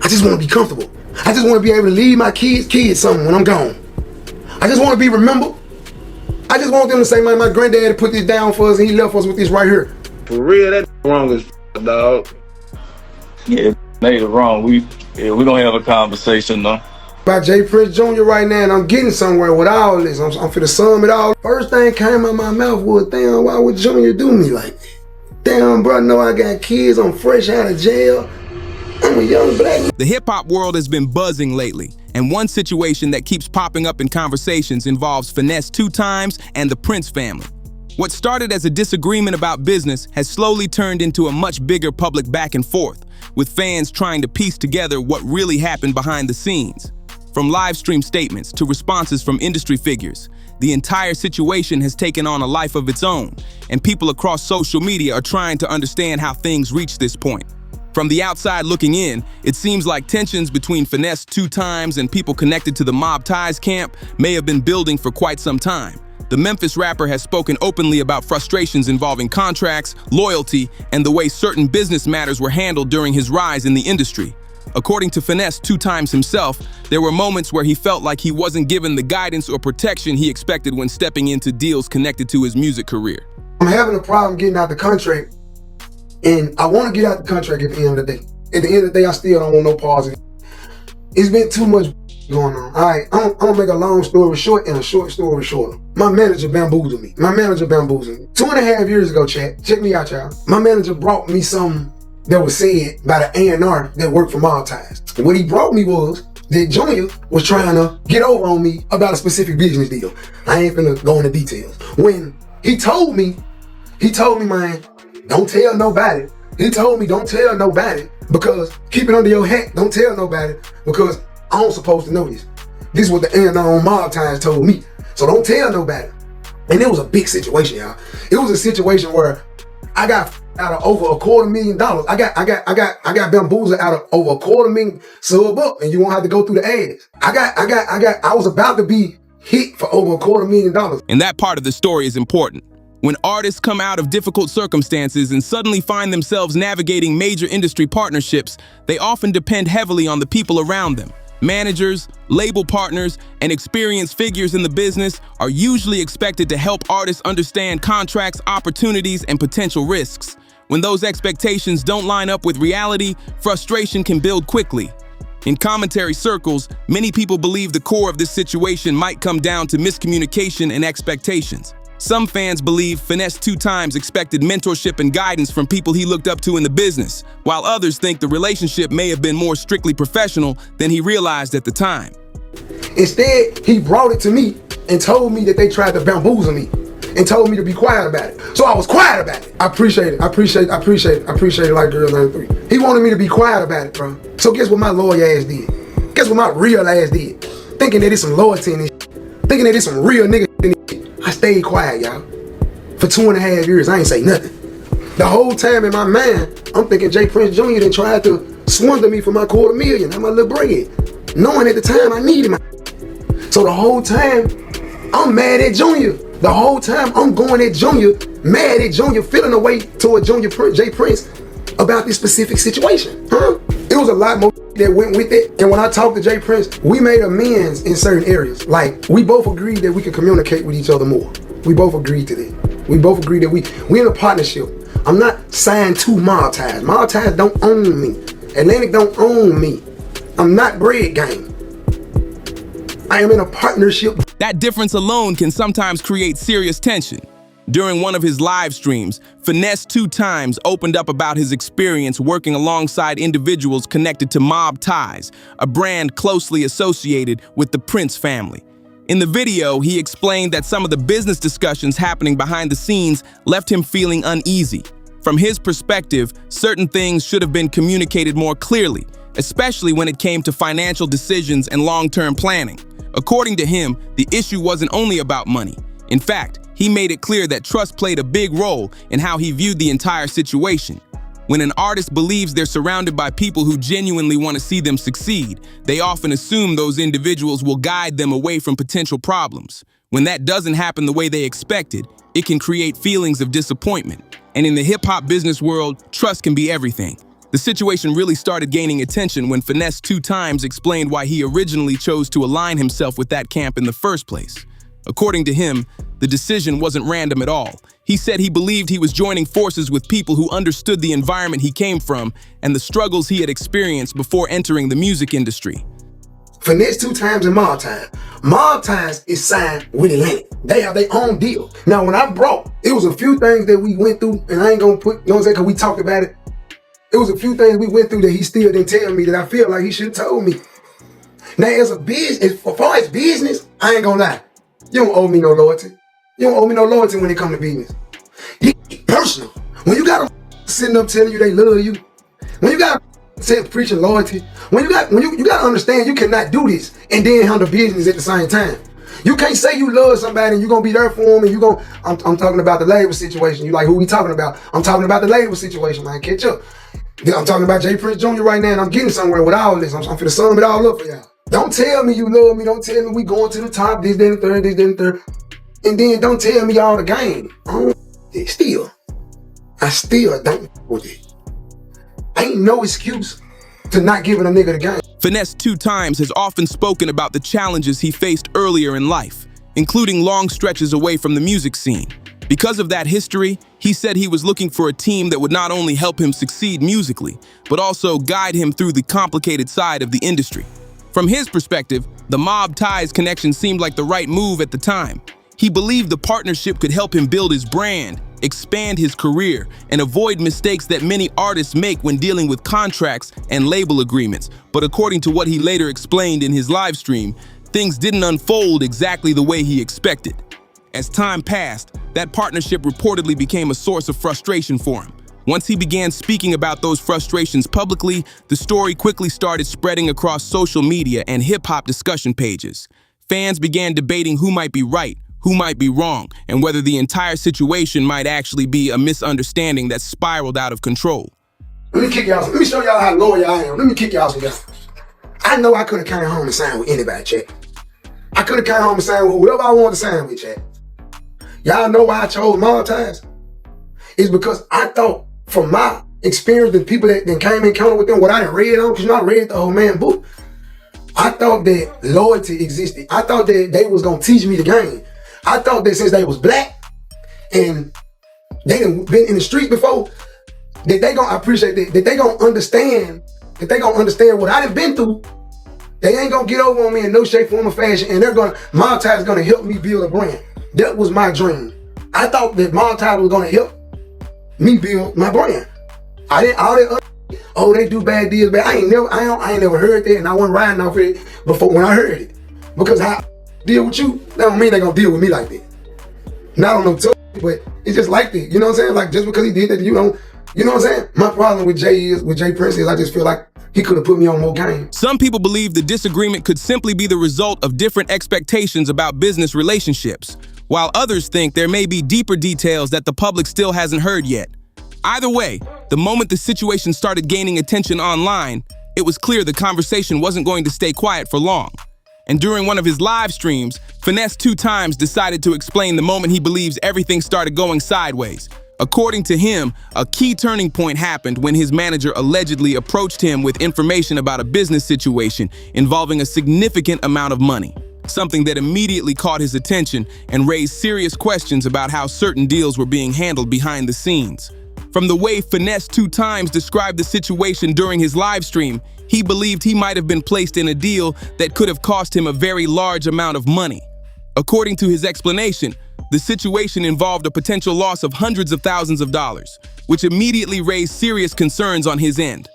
I just want to be comfortable. I just want to be able to leave my kids something when I'm gone. I just want to be remembered. I just want them to say, man, my granddaddy put this down for us and he left us with this right here. For real, that wrong as dog. Yeah, they wrong. We don't have a conversation though. By J. Prince Jr. right now, and I'm getting somewhere with all this. I'm finna sum it all. First thing came out of my mouth was, damn, why would Junior do me like that? Damn, bro, know I got kids. I'm fresh out of jail. I'm a young black. The hip-hop world has been buzzing lately, and one situation that keeps popping up in conversations involves Finesse 2tymes and the Prince family. What started as a disagreement about business has slowly turned into a much bigger public back and forth, with fans trying to piece together what really happened behind the scenes. From live stream statements to responses from industry figures, the entire situation has taken on a life of its own, and people across social media are trying to understand how things reached this point. From the outside looking in, it seems like tensions between Finesse 2tymes and people connected to the MobTies camp may have been building for quite some time. The Memphis rapper has spoken openly about frustrations involving contracts, loyalty, and the way certain business matters were handled during his rise in the industry. According to Finesse 2tymes himself, there were moments where he felt like he wasn't given the guidance or protection he expected when stepping into deals connected to his music career. I'm having a problem getting out the contract, and I want to get out the contract at the end of the day. At the end of the day, I still don't want no pause. It's been too much going on. All right, I'm gonna make a long story short and a short story shorter. My manager bamboozled me. 2.5 years ago, chat. Check me out, y'all. My manager brought me something that was said by the A&R that worked for MobTies. What he brought me was that Junior was trying to get over on me about a specific business deal. I ain't finna go into details. When he told me, man, don't tell nobody. He told me, don't tell nobody, because keep it under your hat. Don't tell nobody, because I don't supposed to know this. This is what the A&R on MobTies told me. So don't tell nobody. And it was a big situation, y'all. It was a situation where I got out of over $250,000. I got bamboozled out of over $250,000 sub up, and you won't have to go through the ads. I was about to be hit for over $250,000. And that part of the story is important. When artists come out of difficult circumstances and suddenly find themselves navigating major industry partnerships, they often depend heavily on the people around them. Managers, label partners, and experienced figures in the business are usually expected to help artists understand contracts, opportunities, and potential risks. When those expectations don't line up with reality, frustration can build quickly. In commentary circles, many people believe the core of this situation might come down to miscommunication and expectations. Some fans believe Finesse 2tymes expected mentorship and guidance from people he looked up to in the business, while others think the relationship may have been more strictly professional than he realized at the time. Instead, he brought it to me and told me that they tried to bamboozle me and told me to be quiet about it. So I was quiet about it. I appreciate it like girl 93. He wanted me to be quiet about it, bro. So guess what my loyal ass did? Guess what my real ass did? Thinking that it's some loyalty in this shit. Thinking that it's some real nigga in this shit. I stayed quiet, y'all. For 2.5 years, I ain't say nothing. The whole time in my mind, I'm thinking J. Prince Jr. done tried to swindle me for my $250,000 and my little bread, knowing at the time I needed my. So the whole time, I'm mad at Junior. The whole time, I'm going at Junior, mad at Junior, feeling away toward J. Prince about this specific situation, huh? It was a lot more that went with it. And when I talked to J. Prince, we made amends in certain areas. Like, we both agreed that we could communicate with each other more. We both agreed to that. We both agreed that we in a partnership. I'm not signed to MobTies. MobTies don't own me. Atlantic don't own me. I'm not bread game. I am in a partnership. That difference alone can sometimes create serious tension. During one of his live streams, Finesse 2tymes opened up about his experience working alongside individuals connected to MobTies, a brand closely associated with the Prince family. In the video, he explained that some of the business discussions happening behind the scenes left him feeling uneasy. From his perspective, certain things should have been communicated more clearly, especially when it came to financial decisions and long-term planning. According to him, the issue wasn't only about money. In fact, he made it clear that trust played a big role in how he viewed the entire situation. When an artist believes they're surrounded by people who genuinely want to see them succeed, they often assume those individuals will guide them away from potential problems. When that doesn't happen the way they expected, it can create feelings of disappointment. And in the hip-hop business world, trust can be everything. The situation really started gaining attention when Finesse 2tymes explained why he originally chose to align himself with that camp in the first place. According to him, the decision wasn't random at all. He said he believed he was joining forces with people who understood the environment he came from and the struggles he had experienced before entering the music industry. Finesse 2tymes and MobTies. MobTies is signed with Atlantic. They have their own deal. Now, when I brought, it was a few things that we went through, and I ain't gonna put, you know what I'm saying, because we talked about it. It was a few things we went through that he still didn't tell me that I feel like he should have told me. Now, as a business, as far as business, I ain't gonna lie. You don't owe me no loyalty. You don't owe me no loyalty when it comes to business. It's personal. When you got a sitting up telling you they love you, when you got preaching loyalty, when you got to understand you cannot do this and then handle business at the same time. You can't say you love somebody and you're gonna be there for them and I'm talking about the labor situation. You like, who we talking about? I'm talking about the labor situation, man. Catch up. I'm talking about J. Prince Jr. right now, and I'm getting somewhere with all this. I'm finna sum it all up for y'all. Don't tell me you love me. Don't tell me we going to the top, this, then, the third, this, then, the third. And then don't tell me all the game. I still don't with it. Ain't no excuse to not giving a nigga the game. Finesse 2tymes has often spoken about the challenges he faced earlier in life, including long stretches away from the music scene. Because of that history, he said he was looking for a team that would not only help him succeed musically, but also guide him through the complicated side of the industry. From his perspective, the MobTies connection seemed like the right move at the time. He believed the partnership could help him build his brand, expand his career, and avoid mistakes that many artists make when dealing with contracts and label agreements. But according to what he later explained in his live stream, things didn't unfold exactly the way he expected. As time passed, that partnership reportedly became a source of frustration for him. Once he began speaking about those frustrations publicly, the story quickly started spreading across social media and hip-hop discussion pages. Fans began debating who might be right, who might be wrong, and whether the entire situation might actually be a misunderstanding that spiraled out of control. Let me show y'all how loyal I am. Let me kick y'all some guys. I know I could have came home and signed with anybody, chat. I could have came home and signed with whoever I wanted to sign with, chat. Y'all know why I chose MobTies? It's because I thought, from my experience, the people that came in counter with them, what I done read on, because I read the old man book, I thought that loyalty existed. I thought that they was going to teach me the game. I thought that since they was black and they done been in the street before, that they gonna, I appreciate that they gonna understand what I done been through. They ain't gonna get over on me in no shape, form, or fashion, and MobTies is gonna help me build a brand. That was my dream. I thought that MobTies was gonna help me build my brand. I didn't, all that other, they do bad deals, but I ain't never heard that, and I wasn't riding off it before when I heard it. Because how I deal with you, that don't mean they gonna deal with me like that. Not on no tough, but it's just like that. You know what I'm saying? Like, just because he did that, you know what I'm saying? My problem with Jay Prince is I just feel like he could have put me on more game. Some people believe the disagreement could simply be the result of different expectations about business relationships, while others think there may be deeper details that the public still hasn't heard yet. Either way, the moment the situation started gaining attention online, it was clear the conversation wasn't going to stay quiet for long. And during one of his live streams, Finesse 2tymes decided to explain the moment he believes everything started going sideways. According to him, a key turning point happened when his manager allegedly approached him with information about a business situation involving a significant amount of money, something that immediately caught his attention and raised serious questions about how certain deals were being handled behind the scenes. From the way Finesse 2tymes described the situation during his live stream, he believed he might have been placed in a deal that could have cost him a very large amount of money. According to his explanation, the situation involved a potential loss of hundreds of thousands of dollars, which immediately raised serious concerns on his end.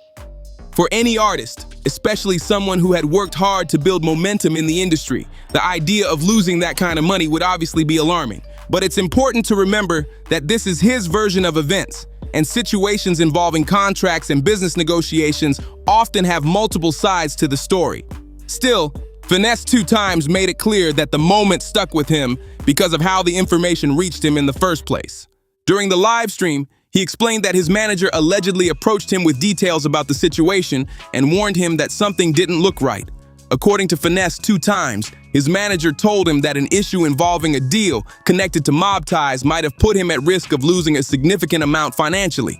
For any artist, especially someone who had worked hard to build momentum in the industry, the idea of losing that kind of money would obviously be alarming. But it's important to remember that this is his version of events, and situations involving contracts and business negotiations often have multiple sides to the story. Still, Finesse 2tymes made it clear that the moment stuck with him because of how the information reached him in the first place. During the live stream, he explained that his manager allegedly approached him with details about the situation and warned him that something didn't look right. According to Finesse 2tymes, his manager told him that an issue involving a deal connected to MobTies might have put him at risk of losing a significant amount financially.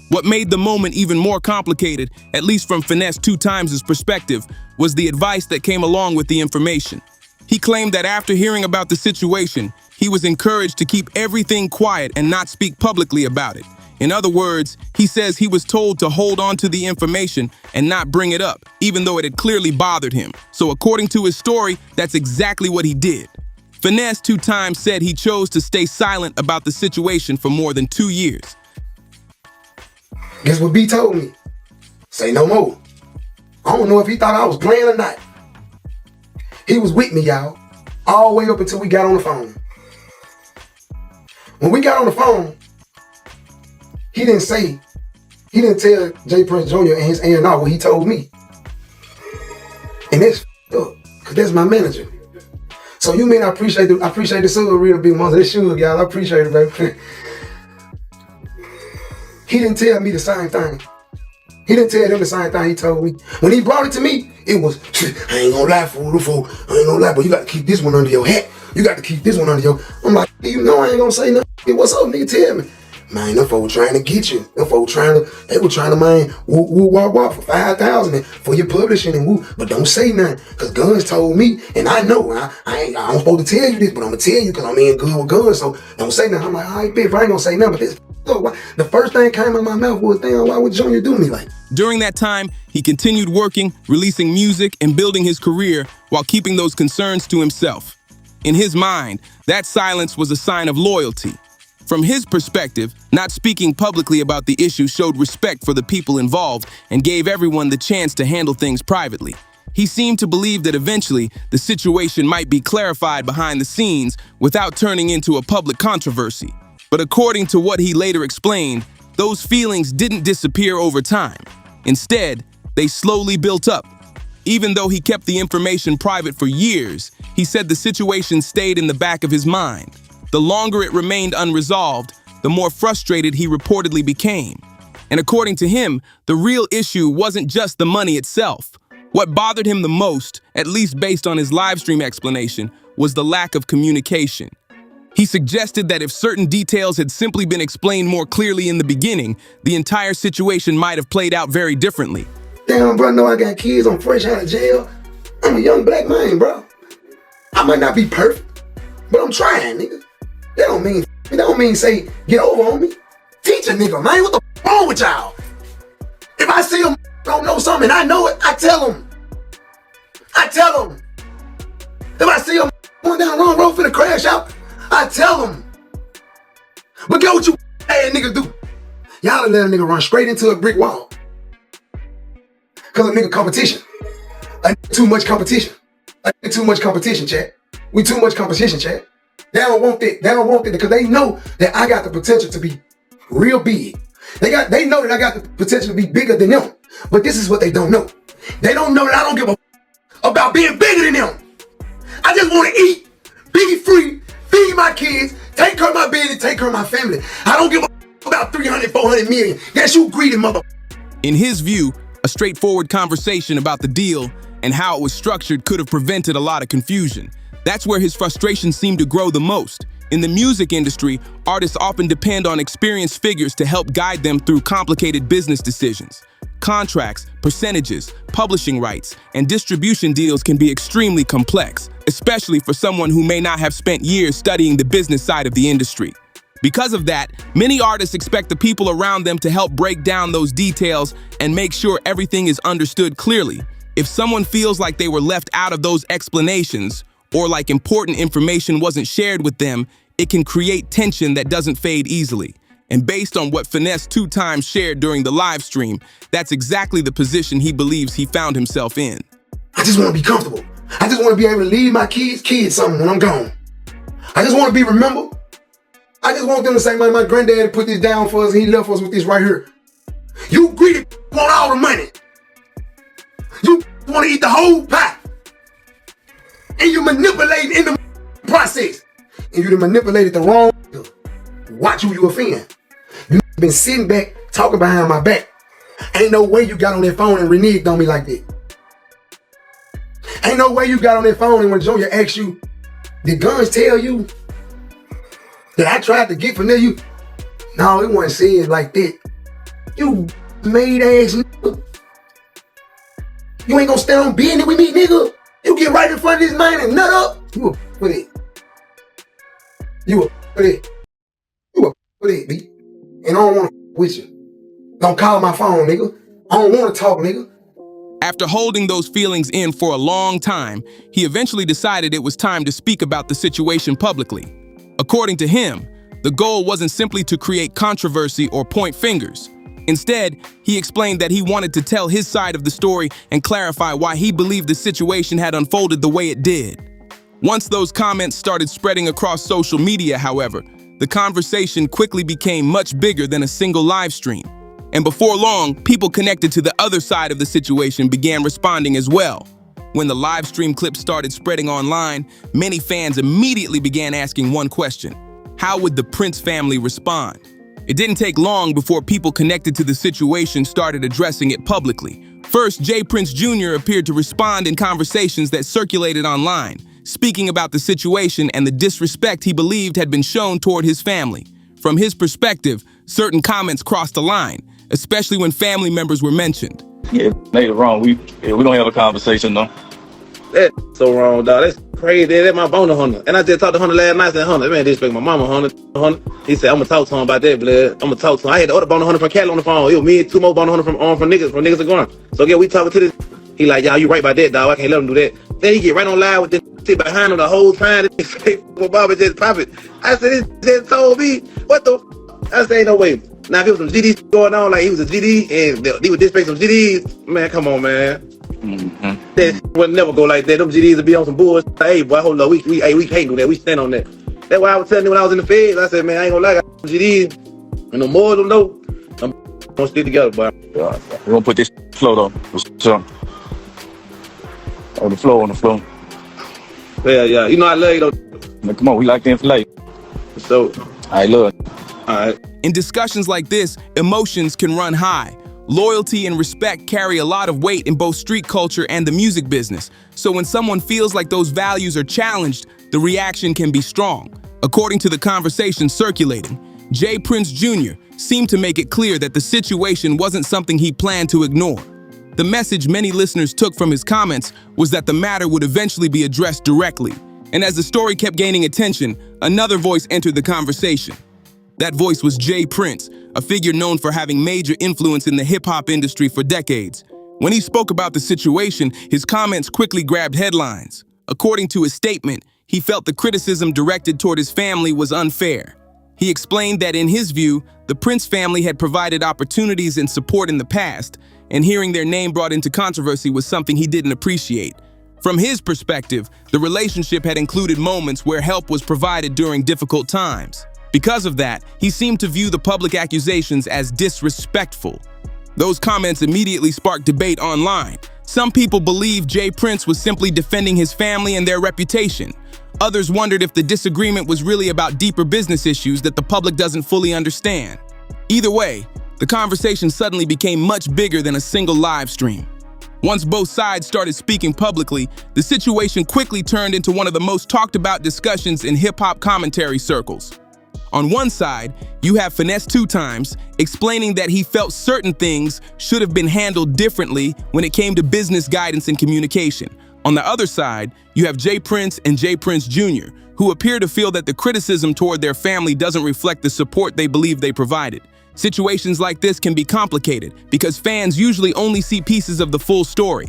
What made the moment even more complicated, at least from Finesse 2tymes' perspective, was the advice that came along with the information. He claimed that after hearing about the situation, he was encouraged to keep everything quiet and not speak publicly about it. In other words, he says he was told to hold on to the information and not bring it up, even though it had clearly bothered him. So according to his story, that's exactly what he did. Finesse 2tymes said he chose to stay silent about the situation for more than 2 years. Guess what B told me? Say no more. I don't know if he thought I was playing or not. He was with me, y'all, all the way up until we got on the phone. When we got on the phone, he didn't tell J Prince Jr. and his A&R what he told me. And that's up, because that's my manager. So you mean I appreciate the sugar real big monster. This sugar, y'all, I appreciate it, baby. He didn't tell me the same thing. He didn't tell them the same thing he told me. When he brought it to me, it was, I ain't gonna lie, fool, I ain't gonna lie, but you gotta keep this one under your hat. You got to keep this one under your... I'm like, you know I ain't gonna say nothing. What's up, nigga? Tell me. Man, them folks trying to get you. They were trying to, man, woo, wah, for 5,000 for your publishing and woo. But don't say nothing, because Guns told me, and I know, I don't supposed to tell you this, but I'm gonna tell you because I'm in good with Guns, so don't say nothing. I'm like, all right, bitch, I ain't gonna say nothing, but this... The first thing came out of my mouth was, damn, why would Junior do me like? During that time, he continued working, releasing music, and building his career while keeping those concerns to himself. In his mind, that silence was a sign of loyalty. From his perspective, not speaking publicly about the issue showed respect for the people involved and gave everyone the chance to handle things privately. He seemed to believe that eventually the situation might be clarified behind the scenes without turning into a public controversy. But according to what he later explained, those feelings didn't disappear over time. Instead, they slowly built up. Even though he kept the information private for years, he said the situation stayed in the back of his mind. The longer it remained unresolved, the more frustrated he reportedly became. And according to him, the real issue wasn't just the money itself. What bothered him the most, at least based on his livestream explanation, was the lack of communication. He suggested that if certain details had simply been explained more clearly in the beginning, the entire situation might have played out very differently. Damn, bro, know I got kids, I'm fresh out of jail. I'm a young black man, bro. I might not be perfect, but I'm trying, nigga. That don't mean say, get over on me. Teach a nigga, man, what the wrong with y'all? If I see him don't know something and I know it, I tell him. If I see him going down the wrong road finna crash out, I tell him. But get what you nigga do. Y'all let a nigga run straight into a brick wall. Cause a nigga competition. Too much competition. Too much competition, chat. We too much competition, chat. They don't want it because they know that I got the potential to be real big. They know that I got the potential to be bigger than them. But this is what they don't know. They don't know that I don't give a about being bigger than them. I just want to eat, be free, feed my kids, take care of my business, take care of my family. I don't give a about 300, 400 million. That's you greedy mother. In his view, a straightforward conversation about the deal and how it was structured could have prevented a lot of confusion. That's where his frustration seemed to grow the most. In the music industry, artists often depend on experienced figures to help guide them through complicated business decisions. Contracts, percentages, publishing rights, and distribution deals can be extremely complex, especially for someone who may not have spent years studying the business side of the industry. Because of that, many artists expect the people around them to help break down those details and make sure everything is understood clearly. If someone feels like they were left out of those explanations, or like important information wasn't shared with them, it can create tension that doesn't fade easily. And based on what Finesse 2tymes shared during the live stream, that's exactly the position he believes he found himself in. I just want to be comfortable. I just want to be able to leave my kids something when I'm gone. I just want to be remembered. I just want them to say, man, my granddad put this down for us and he left us with this right here. You greedy want all the money. You want to eat the whole pie. And you manipulating in the process. And you done manipulated the wrong. Watch who you offend. You been sitting back talking behind my back. Ain't no way you got on that phone and reneged on me like that. Ain't no way you got on that phone and when Junior asked you, did Guns tell you that I tried to get from there? No, it wasn't said like that. You made ass nigga. You ain't gonna stand on business with me, nigga. You get right in front of this man and nut up. You a for that. You a for that. You a for that, B. And I don't wanna with you. Don't call my phone, nigga. I don't wanna talk, nigga. After holding those feelings in for a long time, he eventually decided it was time to speak about the situation publicly. According to him, the goal wasn't simply to create controversy or point fingers. Instead, he explained that he wanted to tell his side of the story and clarify why he believed the situation had unfolded the way it did. Once those comments started spreading across social media, however, the conversation quickly became much bigger than a single live stream. And before long, people connected to the other side of the situation began responding as well. When the live stream clips started spreading online, many fans immediately began asking one question: how would the Prince family respond? It didn't take long before people connected to the situation started addressing it publicly. First, J. Prince Jr. appeared to respond in conversations that circulated online, speaking about the situation and the disrespect he believed had been shown toward his family. From his perspective, certain comments crossed the line, especially when family members were mentioned. Yeah, they wrong. We don't have a conversation though. That's so wrong, dog. That's crazy. That's my boner, Hunter. And I just talked to Hunter last night. I said, Hunter, man, disrespect my mama, Hunter. He said, I'm gonna talk to him about that, blood. I'm gonna talk to him. I had the other boner Hunter from Cali on the phone. It was me and two more boner Hunter from niggas are going. So yeah, we talking to this. He like, y'all, you right about that, dog. I can't let him do that. Then he get right on live with this shit behind him the whole time. This Bobby just pop it. I said, this just told me, what the I said, ain't no way. Now if it was some GD going on, like he was a GD and he would disrespect some GDs, man, come on, man. Mm-hmm. That would never go like that. Them GDs would be on some bullshit. Hey, boy, hold on. We can't do that. We stand on that. That's why I was telling you when I was in the feds. I said, man, I ain't gonna lie. I got some GDs. And the more of them know, I'm gonna stick together, boy. We're gonna put this flow though. So, on the floor. Yeah. You know I love you though. Man, come on, we like them for life. So, I love it. all right. In discussions like this, emotions can run high. Loyalty and respect carry a lot of weight in both street culture and the music business. So when someone feels like those values are challenged, the reaction can be strong. According to the conversation circulating, J. Prince Jr. seemed to make it clear that the situation wasn't something he planned to ignore. The message many listeners took from his comments was that the matter would eventually be addressed directly. And as the story kept gaining attention, another voice entered the conversation. That voice was J. Prince, a figure known for having major influence in the hip-hop industry for decades. When he spoke about the situation, his comments quickly grabbed headlines. According to his statement, he felt the criticism directed toward his family was unfair. He explained that in his view, the Prince family had provided opportunities and support in the past, and hearing their name brought into controversy was something he didn't appreciate. From his perspective, the relationship had included moments where help was provided during difficult times. Because of that, he seemed to view the public accusations as disrespectful. Those comments immediately sparked debate online. Some people believed J. Prince was simply defending his family and their reputation. Others wondered if the disagreement was really about deeper business issues that the public doesn't fully understand. Either way, the conversation suddenly became much bigger than a single live stream. Once both sides started speaking publicly, the situation quickly turned into one of the most talked about discussions in hip-hop commentary circles. On one side, you have Finesse 2tymes explaining that he felt certain things should have been handled differently when it came to business guidance and communication. On the other side, you have J. Prince and J. Prince Jr., who appear to feel that the criticism toward their family doesn't reflect the support they believe they provided. Situations like this can be complicated because fans usually only see pieces of the full story.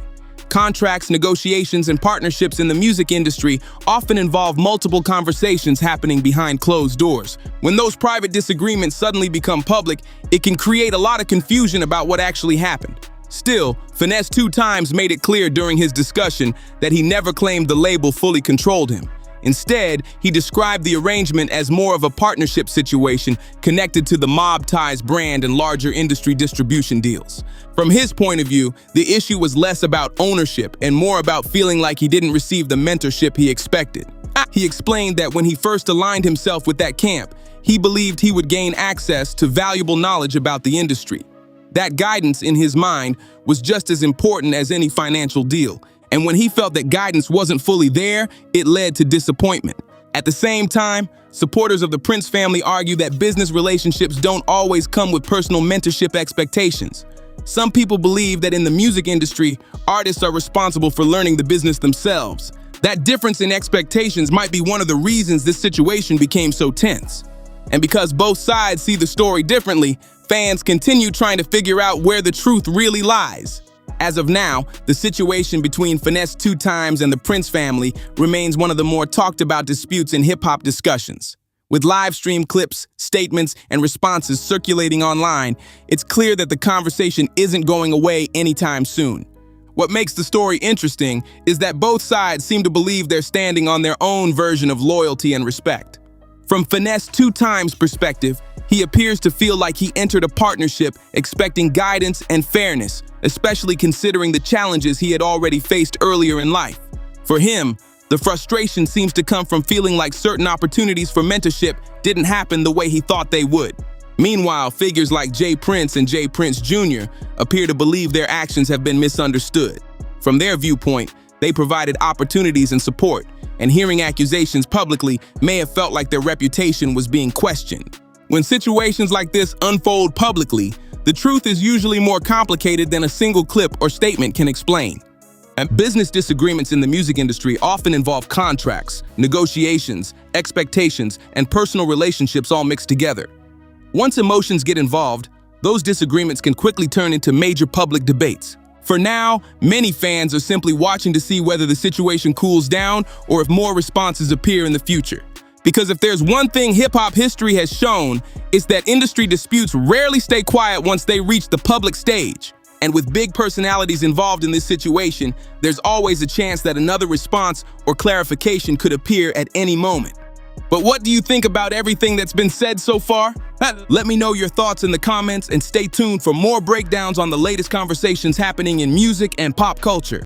Contracts, negotiations, and partnerships in the music industry often involve multiple conversations happening behind closed doors. When those private disagreements suddenly become public, it can create a lot of confusion about what actually happened. Still, Finesse 2tymes made it clear during his discussion that he never claimed the label fully controlled him. Instead, he described the arrangement as more of a partnership situation connected to the MobTies brand and larger industry distribution deals. From his point of view, the issue was less about ownership and more about feeling like he didn't receive the mentorship he expected. He explained that when he first aligned himself with that camp, he believed he would gain access to valuable knowledge about the industry. That guidance, in his mind, was just as important as any financial deal. And when he felt that guidance wasn't fully there, it led to disappointment. At the same time, supporters of the Prince family argue that business relationships don't always come with personal mentorship expectations. Some people believe that in the music industry, artists are responsible for learning the business themselves. That difference in expectations might be one of the reasons this situation became so tense. And because both sides see the story differently, fans continue trying to figure out where the truth really lies. As of now, the situation between Finesse 2tymes and the Prince family remains one of the more talked about disputes in hip-hop discussions. With live stream clips, statements, and responses circulating online, it's clear that the conversation isn't going away anytime soon. What makes the story interesting is that both sides seem to believe they're standing on their own version of loyalty and respect. From Finesse 2tymes' perspective, he appears to feel like he entered a partnership expecting guidance and fairness, especially considering the challenges he had already faced earlier in life. For him, the frustration seems to come from feeling like certain opportunities for mentorship didn't happen the way he thought they would. Meanwhile, figures like J. Prince and J. Prince Jr. appear to believe their actions have been misunderstood. From their viewpoint, they provided opportunities and support, and hearing accusations publicly may have felt like their reputation was being questioned. When situations like this unfold publicly, the truth is usually more complicated than a single clip or statement can explain. And business disagreements in the music industry often involve contracts, negotiations, expectations, and personal relationships all mixed together. Once emotions get involved, those disagreements can quickly turn into major public debates. For now, many fans are simply watching to see whether the situation cools down or if more responses appear in the future. Because if there's one thing hip-hop history has shown, it's that industry disputes rarely stay quiet once they reach the public stage. And with big personalities involved in this situation, there's always a chance that another response or clarification could appear at any moment. But what do you think about everything that's been said so far? Let me know your thoughts in the comments and stay tuned for more breakdowns on the latest conversations happening in music and pop culture.